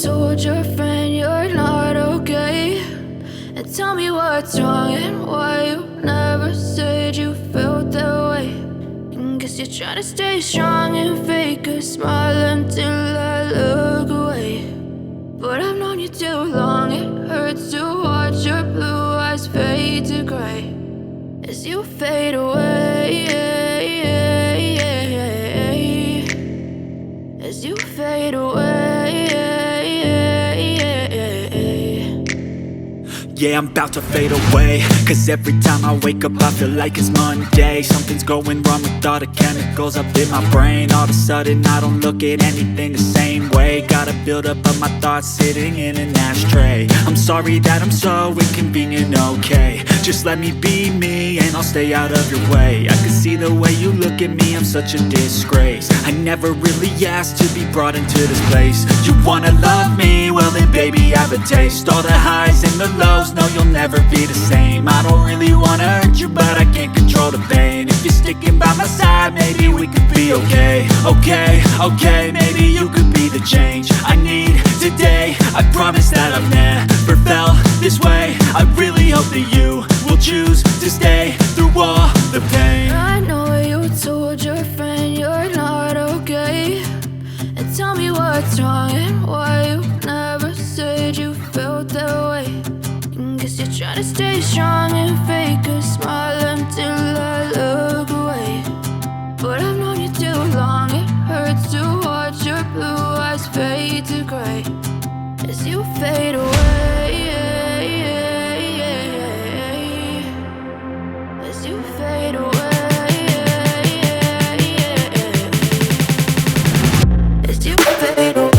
told your friend you're not okay, and tell me what's wrong and why you never said you felt that way. And guess you're trying to stay strong and fake a smile until I look away. But I've known you too long, it hurts to watch your blue eyes fade to gray as you fade away, as you fade away. Yeah, I'm about to fade away, cause every time I wake up I feel like it's Monday. Something's going wrong with all the chemicals up in my brain. All of a sudden I don't look at anything the same way. Gotta build up of my thoughts sitting in an ashtray. I'm sorry that I'm so inconvenient, okay. Just let me be me and I'll stay out of your way. I can see the way you look at me, I'm such a disgrace. I never really asked to be brought into this place. You wanna love me? Well then baby have a taste. All the highs and the lows, no you'll never be the same. I don't really wanna hurt you but I can't control the pain. If you're sticking by my side maybe we could be okay. Okay, maybe you could be the change I need today. I promise that I've never felt this way. I really hope that you will choose to stay through all the pain. I know you told your friend you're not okay, and tell me what's wrong and why you never said you felt that way. And guess you're trying to stay strong and fake a smile until I look away. But I've known you too long, it hurts to watch your blue eyes fade to gray as you fade away, as you fade away, as you fade away.